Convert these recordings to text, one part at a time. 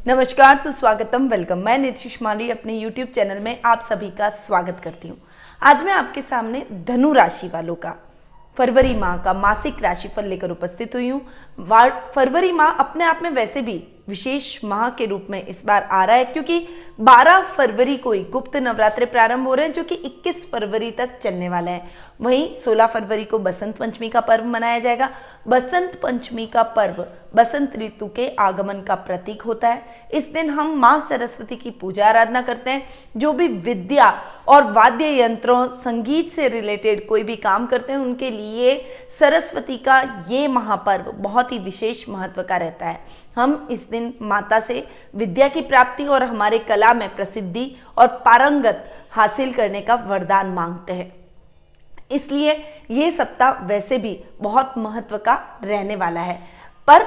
नमस्कार, सुस्वागतम, वेलकम। मैं नीतीश माली अपने YouTube चैनल में आप सभी का स्वागत करती हूँ। आज मैं आपके सामने धनु राशि वालों का फरवरी माह का मासिक राशिफल लेकर उपस्थित हुई हूँ। फरवरी माह अपने आप में वैसे भी विशेष माह के रूप में इस बार आ रहा है, क्योंकि 12 फरवरी को ही गुप्त नवरात्रे प्रारंभ हो रहे हैं, जो कि 21 फरवरी तक चलने वाला है। वहीं 16 फरवरी को बसंत पंचमी का पर्व मनाया जाएगा। बसंत पंचमी का पर्व बसंत ऋतु के आगमन का प्रतीक होता है। इस दिन हम माँ सरस्वती की पूजा आराधना करते हैं। जो भी विद्या और वाद्य यंत्रों, संगीत से रिलेटेड कोई भी काम करते हैं, उनके लिए सरस्वती का ये महापर्व बहुत ही विशेष महत्व का रहता है। हम इस दिन माता से विद्या की प्राप्ति और हमारे कला में प्रसिद्धि और पारंगत हासिल करने का वरदान मांगते हैं। इसलिए ये सप्ताह वैसे भी बहुत महत्व का रहने वाला है। पर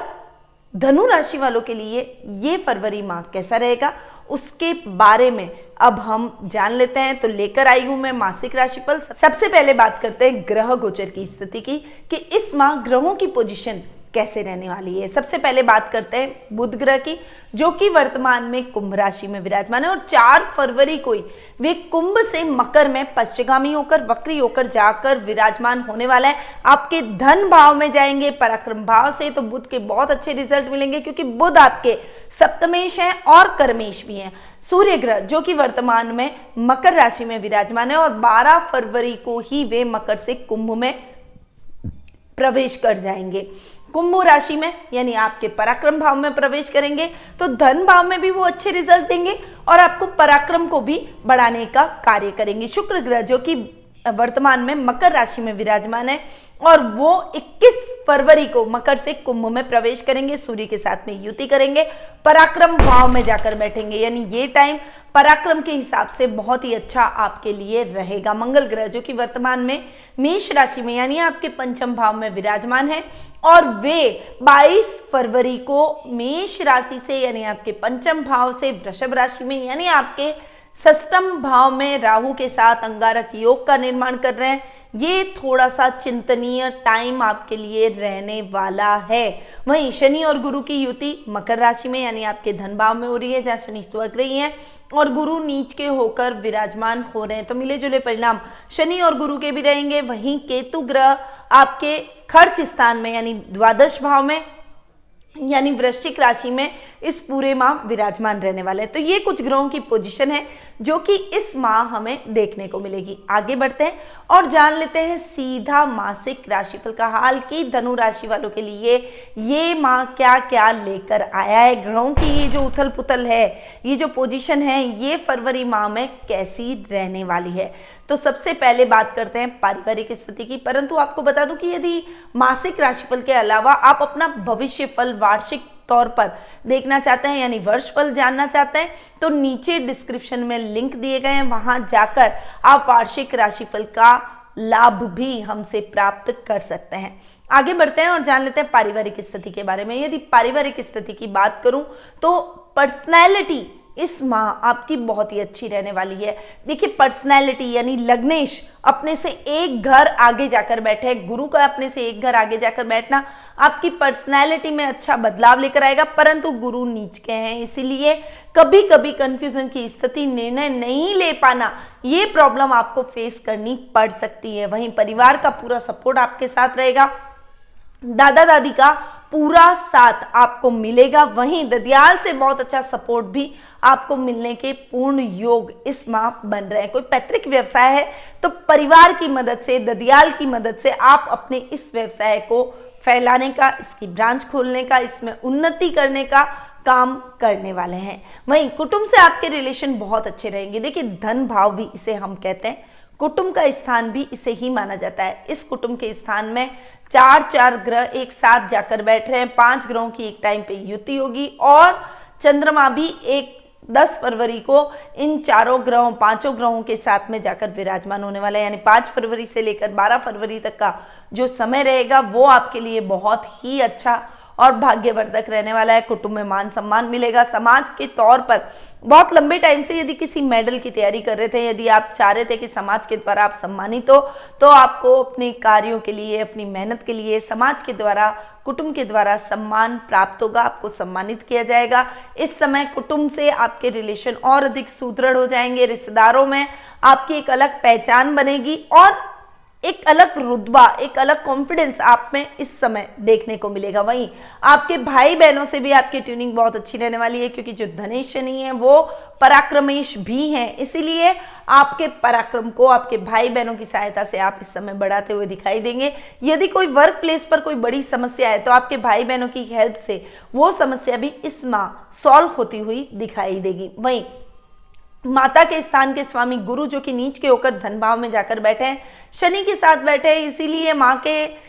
धनु राशि वालों के लिए ये फरवरी माह कैसा रहेगा, उसके बारे में अब हम जान लेते हैं। तो लेकर आई हूं मैं मासिक राशिफल। सबसे पहले बात करते हैं ग्रह गोचर की स्थिति की, कि इस माह ग्रहों की पोजीशन कैसे रहने वाली है। सबसे पहले बात करते हैं बुध ग्रह की, जो कि वर्तमान में कुंभ राशि में विराजमान है और 4 फरवरी को ही वे कुंभ से मकर में पश्चिमगामी होकर, वक्री होकर जाकर विराजमान होने वाला है। आपके धन भाव में जाएंगे, पराक्रम भाव से, तो बुध के बहुत अच्छे रिजल्ट मिलेंगे, क्योंकि बुध आपके सप्तमेश हैं और कर्मेश भी हैं। सूर्य ग्रह, जो कि वर्तमान में मकर राशि में विराजमान है और 12 फरवरी को ही वे मकर से कुंभ में प्रवेश कर जाएंगे। कुंभ राशि में यानी आपके पराक्रम भाव में प्रवेश करेंगे, तो धन भाव में भी वो अच्छे रिजल्ट देंगे और आपको पराक्रम को भी बढ़ाने का कार्य करेंगे। शुक्र ग्रह, जो कि वर्तमान में मकर राशि में विराजमान है और वो 21 फरवरी को मकर से कुंभ में प्रवेश करेंगे, सूर्य के साथ में युति करेंगे, पराक्रम भाव में जाकर बैठेंगे। यानी ये टाइम पराक्रम के हिसाब से बहुत ही अच्छा आपके लिए रहेगा। मंगल ग्रह, जो कि वर्तमान में मेष राशि में यानी आपके पंचम भाव में विराजमान है और वे 22 फरवरी को मेष राशि से यानी आपके पंचम भाव से वृषभ राशि में यानी आपके षष्ठम भाव में राहु के साथ अंगारक योग का निर्माण कर रहे हैं। ये थोड़ा सा चिंतनीय टाइम आपके लिए रहने वाला है। वहीं शनि और गुरु की युति मकर राशि में यानी आपके धन भाव में हो रही है, जहां शनि स्वग्रही है और गुरु नीच के होकर विराजमान हो रहे हैं, तो मिले जुले परिणाम शनि और गुरु के भी रहेंगे। वहीं केतु ग्रह आपके खर्च स्थान में यानी द्वादश भाव में यानी वृश्चिक राशि में इस पूरे माह विराजमान रहने वाले हैं। तो ये कुछ ग्रहों की पोजीशन है जो कि इस माह हमें देखने को मिलेगी। आगे बढ़ते हैं और जान लेते हैं सीधा मासिक राशिफल का हाल, कि धनु राशि वालों के लिए ये माह क्या क्या लेकर आया है। ग्रहों की ये जो उथल पुथल है, ये जो पोजीशन है, ये फरवरी माह में कैसी रहने वाली है। तो सबसे पहले बात करते हैं पारिवारिक स्थिति की। परंतु आपको बता दूं कि यदि मासिक राशिफल के अलावा आप अपना भविष्य फल वार्षिक तौर पर देखना चाहते हैं यानी वर्ष फल जानना चाहते हैं, तो नीचे डिस्क्रिप्शन में लिंक दिए गए हैं, वहां जाकर आप वार्षिक राशिफल का लाभ भी हमसे प्राप्त कर सकते हैं। आगे बढ़ते हैं और जान लेते हैं पारिवारिक स्थिति के बारे में। यदि पारिवारिक स्थिति की बात करूं तो पर्सनैलिटी इस माह आपकी बहुत ही अच्छी रहने वाली है। देखिए, पर्सनैलिटी यानी लग्नेश अपने से एक घर आगे जाकर बैठे, गुरु का अपने से एक घर आगे जाकर बैठना आपकी पर्सनैलिटी में अच्छा बदलाव लेकर आएगा। परंतु गुरु नीच के हैं, इसीलिए कभी कभी कंफ्यूजन की स्थिति, निर्णय नहीं ले पाना, ये प्रॉब्लम आपको फेस करनी पड़ सकती है। वहीं परिवार का पूरा सपोर्ट आपके साथ रहेगा, दादा दादी का पूरा साथ आपको मिलेगा। वहीं ददियाल से बहुत अच्छा सपोर्ट भी आपको मिलने के पूर्ण योग इस माह बन रहे हैं। कोई पैतृक व्यवसाय है तो परिवार की मदद से, ददियाल की मदद से आप अपने इस व्यवसाय को फैलाने का, इसकी ब्रांच खोलने का, इसमें उन्नति करने का काम करने वाले हैं। वहीं कुटुंब से आपके रिलेशन बहुत अच्छे रहेंगे। देखिए, धन भाव भी इसे हम कहते हैं, कुटुंब का स्थान भी इसे ही माना जाता है। इस कुटुंब के स्थान में 4 ग्रह एक साथ जाकर बैठ रहे हैं। 5 ग्रहों की एक टाइम पे युति होगी और चंद्रमा भी 10 फरवरी को इन 5 ग्रहों के साथ में जाकर विराजमान होने वाला है। यानी 5 फरवरी से लेकर 12 फरवरी तक का जो समय रहेगा वो आपके लिए बहुत ही अच्छा और भाग्यवर्धक रहने वाला है। कुटुंब में मान सम्मान मिलेगा। समाज के तौर पर बहुत लंबे टाइम से यदि किसी मेडल की तैयारी कर रहे थे, यदि आप चाह रहे थे कि समाज के द्वारा आप सम्मानित हो, तो आपको अपने कार्यों के लिए, अपनी मेहनत के लिए समाज के द्वारा कुटुंब के द्वारा सम्मान प्राप्त होगा, आपको सम्मानित किया जाएगा। इस समय कुटुंब से आपके रिलेशन और अधिक सुदृढ़ हो जाएंगे। रिश्तेदारों में आपकी एक अलग पहचान बनेगी और एक अलग रुतबा, एक अलग कॉन्फिडेंस आप में इस समय देखने को मिलेगा। वहीं आपके भाई बहनों से भी आपकी ट्यूनिंग बहुत अच्छी रहने वाली है, क्योंकि जो धनेश शनि है वो पराक्रमेश भी हैं, इसीलिए आपके पराक्रम को आपके भाई बहनों की सहायता से आप इस समय बढ़ाते हुए दिखाई देंगे। यदि कोई वर्क प्लेस पर कोई बड़ी समस्या है तो आपके भाई बहनों की हेल्प से वो समस्या भी इस माह सॉल्व होती हुई दिखाई देगी। वहीं माता के स्थान के स्वामी गुरु जो कि नीच के होकर धन भाव में जाकर बैठे हैं, शनि के साथ बैठे हैं, इसीलिए माँ के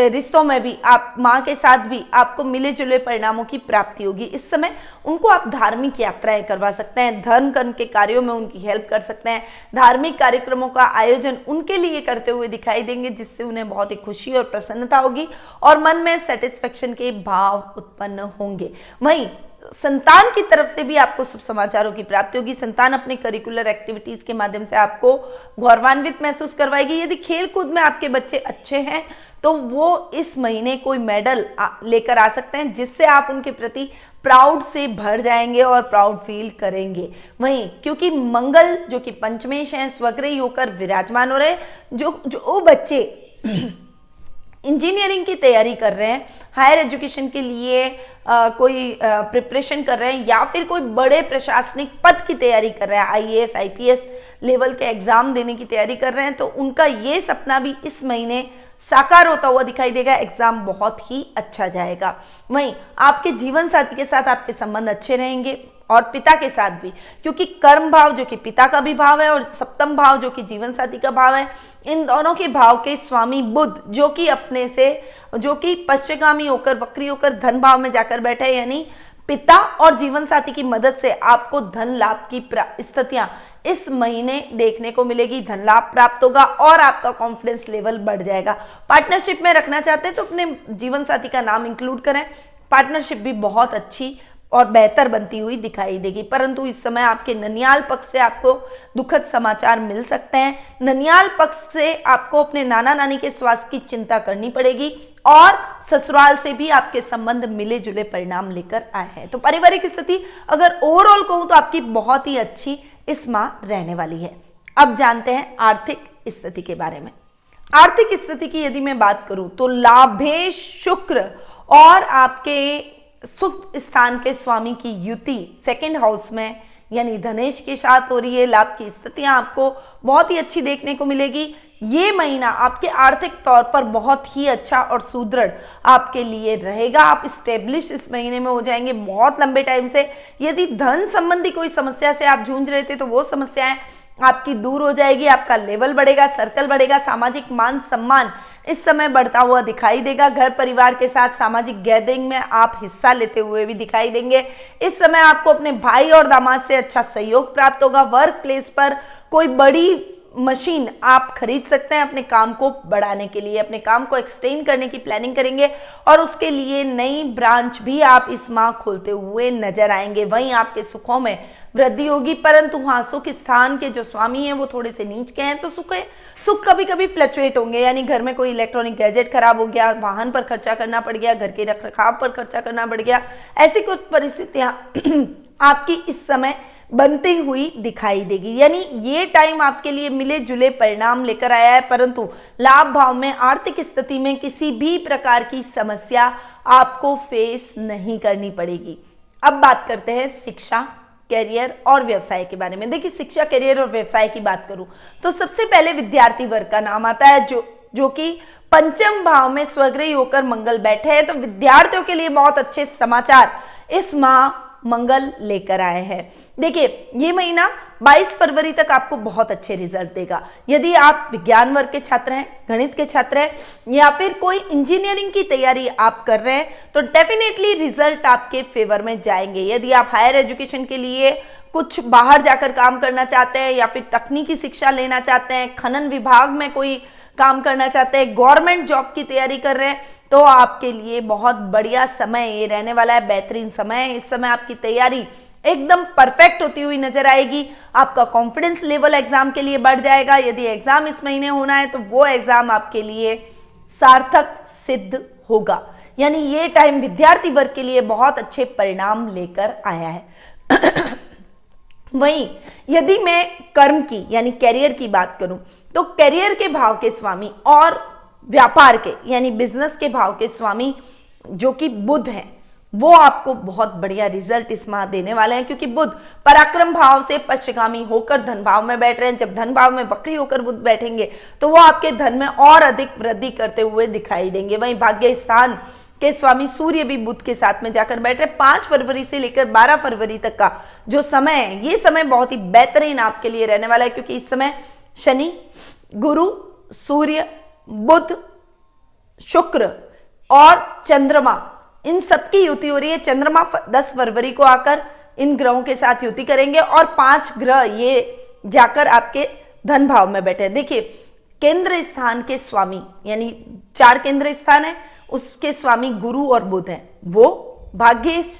रिश्तों में भी आप माँ के साथ भी आपको मिले जुले परिणामों की प्राप्ति होगी। इस समय उनको आप धार्मिक यात्राएं करवा सकते हैं, धर्म कर्म के कार्यों में उनकी हेल्प कर सकते हैं, धार्मिक कार्यक्रमों का आयोजन उनके लिए करते हुए दिखाई देंगे, जिससे उन्हें बहुत ही खुशी और प्रसन्नता होगी और मन में सेटिस्फेक्शन के भाव उत्पन्न होंगे। वहीं संतान की तरफ से भी आपको शुभ समाचारों की प्राप्ति होगी। संतान अपने करिकुलर एक्टिविटीज के माध्यम से आपको गौरवान्वित महसूस करवाएगी। यदि खेल कूद में आपके बच्चे अच्छे हैं तो वो इस महीने कोई मेडल लेकर आ सकते हैं, जिससे आप उनके प्रति प्राउड से भर जाएंगे और प्राउड फील करेंगे। वहीं क्योंकि मंगल जो कि पंचमेश है स्वग्रही होकर विराजमान हो रहे हैं, जो बच्चे इंजीनियरिंग की तैयारी कर रहे हैं, हायर एजुकेशन के लिए कोई प्रिपरेशन कर रहे हैं या फिर कोई बड़े प्रशासनिक पद की तैयारी कर रहे हैं, आईएएस आईपीएस लेवल के एग्जाम देने की तैयारी कर रहे हैं, तो उनका ये सपना भी इस महीने साकार होता हुआ दिखाई देगा। एग्जाम बहुत ही अच्छा जाएगा। वहीं आपके जीवन साथी के साथ आपके संबंध अच्छे रहेंगे और पिता के साथ भी, क्योंकि कर्म भाव जो कि पिता का भी भाव है और सप्तम भाव जो कि जीवन साथी का भाव है, इन दोनों के भाव के स्वामी बुध जो कि पश्चिमगामी होकर वक्री होकर धन भाव में जाकर बैठे हैं, यानी पिता और जीवन साथी की मदद से आपको धन लाभ की स्थितियां इस महीने देखने को मिलेगी। धन लाभ प्राप्त होगा और आपका कॉन्फिडेंस लेवल बढ़ जाएगा। पार्टनरशिप में रखना चाहते हैं तो अपने जीवन साथी का नाम इंक्लूड करें, पार्टनरशिप भी बहुत अच्छी और बेहतर बनती हुई दिखाई देगी। परंतु इस समय आपके ननियाल पक्ष से आपको दुखद समाचार मिल सकते हैं। ननियाल पक्ष से आपको अपने नाना नानी के स्वास्थ्य की चिंता करनी पड़ेगी और ससुराल से भी आपके संबंध मिले जुले परिणाम लेकर आए हैं। तो पारिवारिक स्थिति अगर ओवरऑल कहूं तो आपकी बहुत ही अच्छी इस माह रहने वाली है। अब जानते हैं आर्थिक स्थिति के बारे में। आर्थिक स्थिति की यदि मैं बात करूं तो लाभेश शुक्र और आपके सुख स्थान के स्वामी की युति सेकंड हाउस में यानी धनेश के साथ हो रही है। लाभ की स्थितियां आपको बहुत ही अच्छी देखने को मिलेगी। ये महीना आपके आर्थिक तौर पर बहुत ही अच्छा और सुदृढ़ आपके लिए रहेगा। आप स्टेब्लिश इस महीने में हो जाएंगे बहुत लंबे टाइम से। यदि धन संबंधी कोई समस्या से आप जूझ रहे थे तो वो समस्याएं आपकी दूर हो जाएगी। आपका लेवल बढ़ेगा, सर्कल बढ़ेगा, सामाजिक मान सम्मान इस समय बढ़ता हुआ दिखाई देगा। घर परिवार के साथ सामाजिक गैदरिंग में आप हिस्सा लेते हुए भी दिखाई देंगे। इस समय आपको अपने भाई और दामाद से अच्छा सहयोग प्राप्त होगा। वर्क प्लेस पर कोई बड़ी मशीन आप खरीद सकते हैं अपने काम को बढ़ाने के लिए, अपने काम को एक्सटेंड करने की प्लानिंग करेंगे और उसके लिए नई ब्रांच भी आप इस माह खोलते हुए नजर आएंगे। वहीं आपके सुखों में वृद्धि होगी, परंतु हाँ सुख स्थान के जो स्वामी हैं वो थोड़े से नीच के हैं, तो सुख कभी कभी फ्लक्चुएट होंगे। यानी घर में कोई इलेक्ट्रॉनिक गैजेट खराब हो गया, वाहन पर खर्चा करना पड़ गया, घर के रखरखाव पर खर्चा करना पड़ गया, ऐसी कुछ परिस्थितियां आपकी इस समय बनती हुई दिखाई देगी। यानी ये टाइम आपके लिए मिले जुले परिणाम लेकर आया है, परंतु लाभ भाव में आर्थिक स्थिति में किसी भी प्रकार की समस्या आपको फेस नहीं करनी पड़ेगी। अब बात करते हैं शिक्षा, कैरियर और व्यवसाय के बारे में। देखिए शिक्षा, कैरियर और व्यवसाय की बात करूं तो सबसे पहले विद्यार्थी वर्ग का नाम आता है जो कि पंचम भाव में स्वग्रही होकर मंगल बैठे हैं। तो विद्यार्थियों के लिए बहुत अच्छे समाचार इस माह मंगल लेकर आए हैं। देखिए ये महीना 22 फरवरी तक आपको बहुत अच्छे रिजल्ट देगा। यदि आप विज्ञान वर्ग के छात्र हैं, गणित के छात्र हैं या फिर कोई इंजीनियरिंग की तैयारी आप कर रहे हैं तो डेफिनेटली रिजल्ट आपके फेवर में जाएंगे। यदि आप हायर एजुकेशन के लिए कुछ बाहर जाकर काम करना चाहते हैं या फिर तकनीकी शिक्षा लेना चाहते हैं, खनन विभाग में कोई काम करना चाहते हैं, गवर्नमेंट जॉब की तैयारी कर रहे हैं, तो आपके लिए बहुत बढ़िया समय ये रहने वाला है, बेहतरीन समय है। इस समय आपकी तैयारी एकदम परफेक्ट होती हुई नजर आएगी। आपका कॉन्फिडेंस लेवल एग्जाम के लिए बढ़ जाएगा। यदि एग्जाम इस महीने होना है तो वो एग्जाम आपके लिए सार्थक सिद्ध होगा। यानी ये टाइम विद्यार्थी वर्ग के लिए बहुत अच्छे परिणाम लेकर आया है। वहीं यदि मैं कर्म की यानी कैरियर की बात करूं तो कैरियर के भाव के स्वामी और व्यापार के यानी बिजनेस के भाव के स्वामी जो कि बुध हैं, वो आपको बहुत बढ़िया रिजल्ट इस माह देने वाले हैं, क्योंकि बुध पराक्रम भाव से पश्चिगामी होकर धन भाव में बैठ रहे हैं। जब धन भाव में वक्री होकर बुध बैठेंगे तो वो आपके धन में और अधिक वृद्धि करते हुए दिखाई देंगे। वहीं भाग्य स्थान के स्वामी सूर्य भी बुध के साथ में जाकर बैठ रहे। 5 फरवरी से लेकर 12 फरवरी तक का जो समय है, ये समय बहुत ही बेहतरीन आपके लिए रहने वाला है, क्योंकि इस समय शनि, गुरु, सूर्य, बुध, शुक्र और चंद्रमा, इन सबकी युति हो रही है। चंद्रमा 10 फरवरी को आकर इन ग्रहों के साथ युति करेंगे और 5 ग्रह ये जाकर आपके धन भाव में बैठे। देखिए, केंद्र स्थान के स्वामी यानी 4 केंद्र स्थान है, उसके स्वामी गुरु और बुध हैं। वो भाग्येश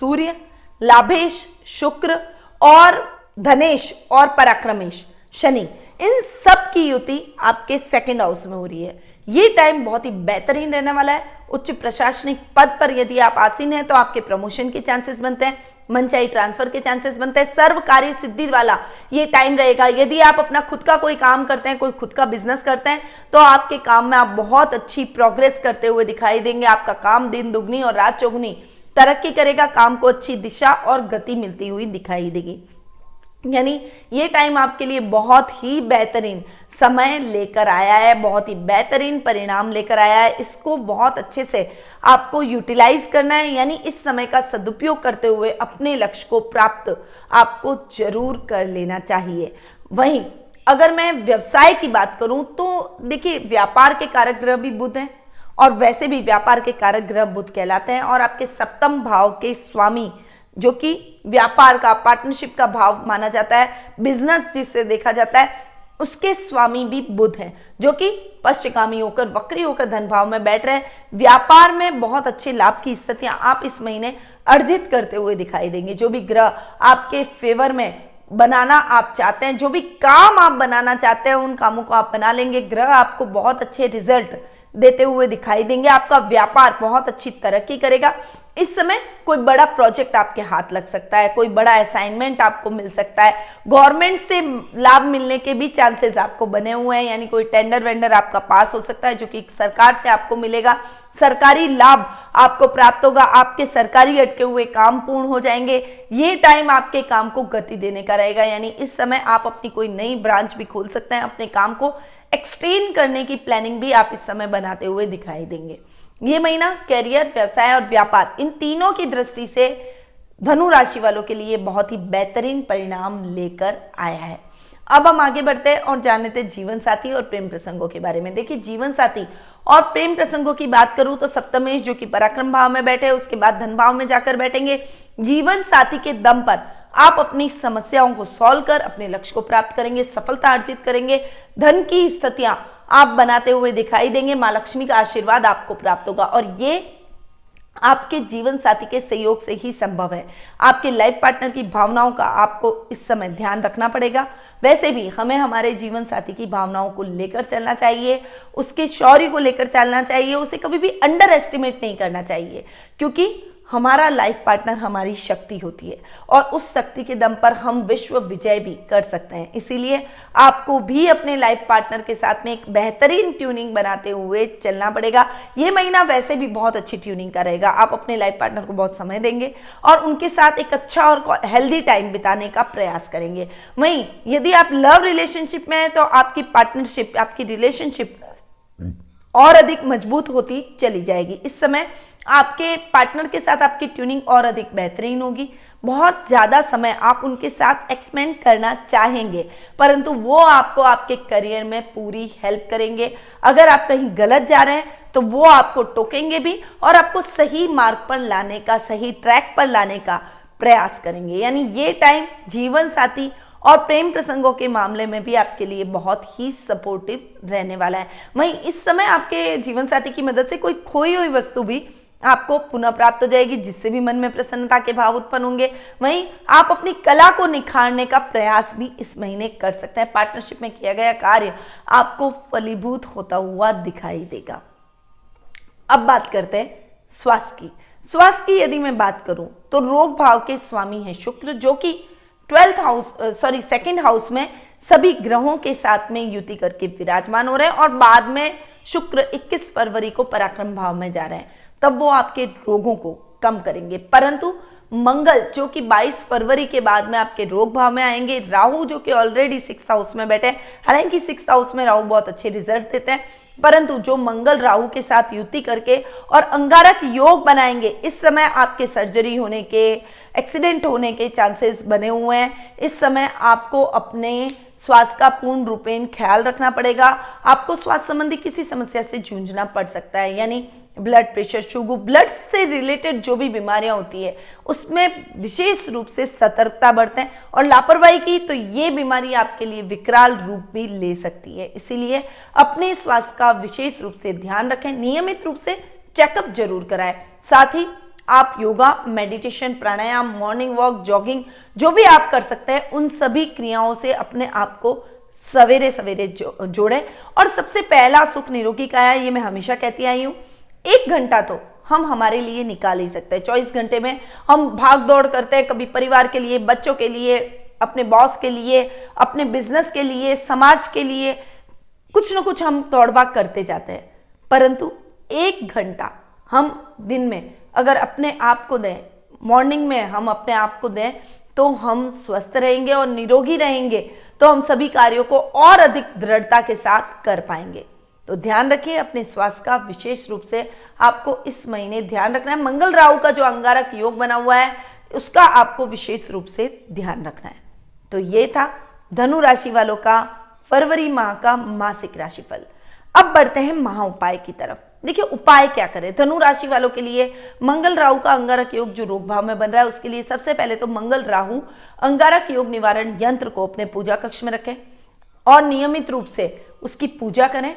सूर्य, लाभेश शुक्र और धनेश और पराक्रमेश शनि, इन सब की युति आपके सेकंड हाउस में हो रही है। ये टाइम बहुत ही बेहतरीन रहने वाला है। उच्च प्रशासनिक पद पर यदि आप आसीन हैं तो आपके प्रमोशन के चांसेस बनते हैं, मनचाही ट्रांसफर के चांसेस बनते हैं, सर्व कार्य सिद्धि वाला ये टाइम रहेगा। यदि आप अपना खुद का कोई काम करते हैं, कोई खुद का बिजनेस करते हैं, तो आपके काम में आप बहुत अच्छी प्रोग्रेस करते हुए दिखाई देंगे। आपका काम दिन दुगनी और रात चौगुनी तरक्की करेगा, काम को अच्छी दिशा और गति मिलती हुई दिखाई देगी। यानी ये टाइम आपके लिए बहुत ही बेहतरीन समय लेकर आया है, बहुत ही बेहतरीन परिणाम लेकर आया है। इसको बहुत अच्छे से आपको यूटिलाइज करना है, यानी इस समय का सदुपयोग करते हुए अपने लक्ष्य को प्राप्त आपको जरूर कर लेना चाहिए। वहीं अगर मैं व्यवसाय की बात करूं तो देखिए, व्यापार के कारक ग्रह भी बुध हैं और वैसे भी व्यापार के कारक ग्रह बुध कहलाते हैं, और आपके सप्तम भाव के स्वामी जो कि व्यापार का, पार्टनरशिप का भाव माना जाता है, बिजनेस जिससे देखा जाता है, उसके स्वामी भी बुध हैं, जो कि पश्चिगामी होकर वक्री होकर धन भाव में बैठ रहे हैं। व्यापार में बहुत अच्छे लाभ की स्थितियां आप इस महीने अर्जित करते हुए दिखाई देंगे। जो भी ग्रह आपके फेवर में बनाना आप चाहते हैं, जो भी काम आप बनाना चाहते हैं, उन कामों को आप बना लेंगे। ग्रह आपको बहुत अच्छे रिजल्ट देते हुए दिखाई देंगे। आपका व्यापार बहुत अच्छी तरक्की करेगा। इस समय कोई बड़ा प्रोजेक्ट आपके हाथ लग सकता है, कोई बड़ा असाइनमेंट आपको मिल सकता है, गवर्नमेंट से लाभ मिलने के भी चांसेस आपको बने हुए हैं, यानी कोई टेंडर वेंडर आपका पास हो सकता है जो कि सरकार से आपको मिलेगा, सरकारी लाभ आपको प्राप्त होगा, आपके सरकारी अटके हुए काम पूर्ण हो जाएंगे। ये टाइम आपके काम को गति देने का रहेगा, यानी इस समय आप अपनी कोई नई ब्रांच भी खोल सकते हैं, अपने काम को एक्सटेंड करने की प्लानिंग भी आप इस समय बनाते हुए दिखाई देंगे। ये महीना कैरियर, व्यवसाय और व्यापार, इन तीनों की दृष्टि से धनु राशि वालों के लिए बहुत ही बेहतरीन परिणाम लेकर आया है। अब हम आगे बढ़ते हैं और जान लेते हैं जीवन साथी और प्रेम प्रसंगों के बारे में। देखिए, जीवन साथी और प्रेम प्रसंगों की बात करूं तो सप्तमेश जो कि पराक्रम भाव में बैठे, उसके बाद धन भाव में जाकर बैठेंगे। जीवन साथी के दम पर आप अपनी समस्याओं को सॉल्व कर अपने लक्ष्य को प्राप्त करेंगे, सफलता अर्जित करेंगे, धन की स्थितियां आप बनाते हुए दिखाई देंगे, मां लक्ष्मी का आशीर्वाद आपको प्राप्त होगा, और ये आपके जीवन साथी के सहयोग से ही संभव है। आपके लाइफ पार्टनर की भावनाओं का आपको इस समय ध्यान रखना पड़ेगा। वैसे भी हमें हमारे जीवन साथी की भावनाओं को लेकर चलना चाहिए, उसके शौर्य को लेकर चलना चाहिए, उसे कभी भी अंडर एस्टिमेट नहीं करना चाहिए, क्योंकि हमारा लाइफ पार्टनर हमारी शक्ति होती है और उस शक्ति के दम पर हम विश्व विजय भी कर सकते हैं। इसीलिए आपको भी अपने लाइफ पार्टनर के साथ में एक बेहतरीन ट्यूनिंग बनाते हुए चलना पड़ेगा। ये महीना वैसे भी बहुत अच्छी ट्यूनिंग का रहेगा। आप अपने लाइफ पार्टनर को बहुत समय देंगे और उनके साथ एक अच्छा और हेल्दी टाइम बिताने का प्रयास करेंगे। वहीं यदि आप लव रिलेशनशिप में हैं तो आपकी पार्टनरशिप, आपकी रिलेशनशिप और अधिक मजबूत होती चली जाएगी। इस समय आपके पार्टनर के साथ आपकी ट्यूनिंग और अधिक बेहतरीन होगी। बहुत ज़्यादा समय आप उनके साथ एक्सपेंड करना चाहेंगे, परंतु वो आपको आपके करियर में पूरी हेल्प करेंगे। अगर आप कहीं गलत जा रहे हैं तो वो आपको टोकेंगे भी और आपको सही मार्ग पर लाने का, सही ट्रैक पर लाने का प्रयास करेंगे। यानी ये टाइम जीवन साथी और प्रेम प्रसंगों के मामले में भी आपके लिए बहुत ही सपोर्टिव रहने वाला है। वहीं इस समय आपके जीवन साथी की मदद से कोई खोई हुई वस्तु भी आपको पुनः प्राप्त हो जाएगी, जिससे भी मन में प्रसन्नता के भाव उत्पन्न होंगे। वहीं आप अपनी कला को निखारने का प्रयास भी इस महीने कर सकते हैं। पार्टनरशिप में किया गया कार्य आपको फलीभूत होता हुआ दिखाई देगा। अब बात करते हैं स्वास्थ्य की यदि मैं बात करूं तो रोग भाव के स्वामी है शुक्र, जो कि 2nd हाउस में सभी ग्रहों के साथ में युति करके विराजमान हो रहे हैं और बाद में शुक्र 21 फरवरी को पराक्रम भाव में जा रहे हैं, तब वो आपके रोगों को कम करेंगे। परंतु मंगल जो कि 22 फरवरी के बाद में आपके रोग भाव में आएंगे, राहु जो कि ऑलरेडी 6th हाउस में बैठे हैं, हालांकि 6th हाउस में राहु बहुत अच्छे रिजल्ट देते हैं, परंतु जो मंगल राहु के साथ युति करके और अंगारक योग बनाएंगे, इस समय आपके सर्जरी होने के, एक्सीडेंट होने के चांसेस बने हुए हैं। इस समय आपको अपने स्वास्थ्य का पूर्ण रूपेण ख्याल रखना पड़ेगा। आपको स्वास्थ्य संबंधी किसी समस्या से जूझना पड़ सकता है, यानी ब्लड प्रेशर, शुगर, ब्लड से रिलेटेड जो भी बीमारियां होती है उसमें विशेष रूप से सतर्कता बरतें और लापरवाही की तो ये बीमारी आपके लिए विकराल रूप भी ले सकती है। इसीलिए अपने स्वास्थ्य का विशेष रूप से ध्यान रखें, नियमित रूप से चेकअप जरूर कराएं। साथ ही आप योगा, मेडिटेशन, प्राणायाम, मॉर्निंग वॉक, जॉगिंग जो भी आप कर सकते हैं उन सभी क्रियाओं से अपने आप को सवेरे सवेरे जोड़ें। और सबसे पहला सुख निरोगी काया, ये मैं हमेशा कहती आई हूँ, 1 घंटा तो हम हमारे लिए निकाल ही सकते हैं। 24 घंटे में हम भाग दौड़ करते हैं, कभी परिवार के लिए, बच्चों के लिए, अपने बॉस के लिए, अपने बिजनेस के लिए, समाज के लिए, कुछ ना कुछ हम दौड़ भाग करते जाते हैं, परंतु 1 घंटा हम दिन में अगर अपने आप को दें, मॉर्निंग में हम अपने आप को दें, तो हम स्वस्थ रहेंगे और निरोगी रहेंगे, तो हम सभी कार्यों को और अधिक दृढ़ता के साथ कर पाएंगे। तो ध्यान रखिए अपने स्वास्थ्य का, विशेष रूप से आपको इस महीने ध्यान रखना है। मंगल राहु का जो अंगारक योग बना हुआ है उसका आपको विशेष रूप से ध्यान रखना है। तो ये था धनु राशि वालों का फरवरी माह का मासिक राशिफल। अब बढ़ते हैं महा उपाय की तरफ। देखिए उपाय क्या करें धनु राशि वालों के लिए। मंगल राहु का अंगारक योग जो रोग भाव में बन रहा है उसके लिए सबसे पहले तो मंगल राहु अंगारक योग निवारण यंत्र को अपने पूजा कक्ष में रखें और नियमित रूप से उसकी पूजा करें।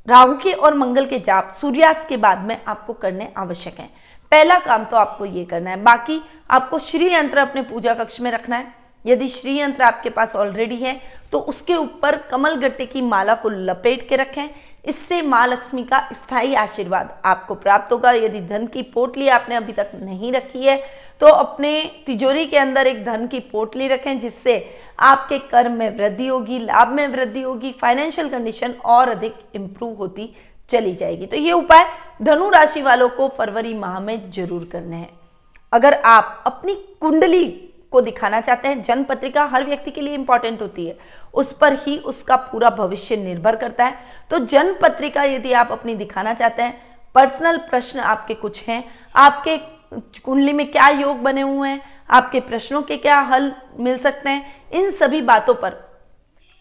राहु के और मंगल के जाप सूर्यास्त के बाद में आपको करने आवश्यक हैं। पहला काम तो आपको ये करना है। बाकी आपको श्री यंत्र अपने पूजा कक्ष में रखना है। यदि श्री यंत्र आपके पास ऑलरेडी है तो उसके ऊपर कमल गट्टे की माला को लपेट के रखें। इससे माँ लक्ष्मी का स्थायी आशीर्वाद आपको प्राप्त होगा। यदि धन की पोटली आपने अभी तक नहीं रखी है तो अपने तिजोरी के अंदर एक धन की पोटली रखें, जिससे आपके कर्म में वृद्धि होगी, लाभ में वृद्धि होगी, फाइनेंशियल कंडीशन और अधिक इंप्रूव होती चली जाएगी। तो ये उपाय धनु राशि वालों को फरवरी माह में जरूर करने हैं। अगर आप अपनी कुंडली को दिखाना चाहते हैं, जन्म पत्रिका हर व्यक्ति के लिए इंपॉर्टेंट होती है, उस पर ही उसका पूरा भविष्य निर्भर करता है। तो जन्म पत्रिका यदि आप अपनी दिखाना चाहते हैं, पर्सनल प्रश्न आपके कुछ हैं, आपके कुंडली में क्या योग बने हुए हैं, आपके प्रश्नों के क्या हल मिल सकते हैं, इन सभी बातों पर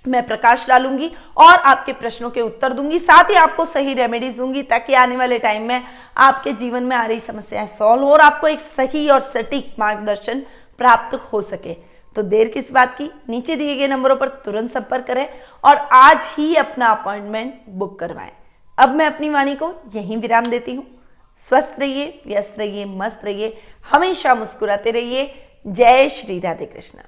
मैं प्रकाश डालूंगी और आपके प्रश्नों के उत्तर दूंगी। साथ ही आपको सही रेमेडीज दूंगी ताकि आने वाले टाइम में आपके जीवन में आ रही समस्याएं सॉल्व हो और आपको एक सही और सटीक मार्गदर्शन प्राप्त हो सके। तो देर किस बात की, नीचे दिए गए नंबरों पर तुरंत संपर्क करें और आज ही अपना अपॉइंटमेंट बुक करवाएं। अब मैं अपनी वाणी को यहीं विराम देती हूँ। स्वस्थ रहिए, व्यस्त रहिए, मस्त रहिए, हमेशा मुस्कुराते रहिए। जय श्री राधे कृष्ण।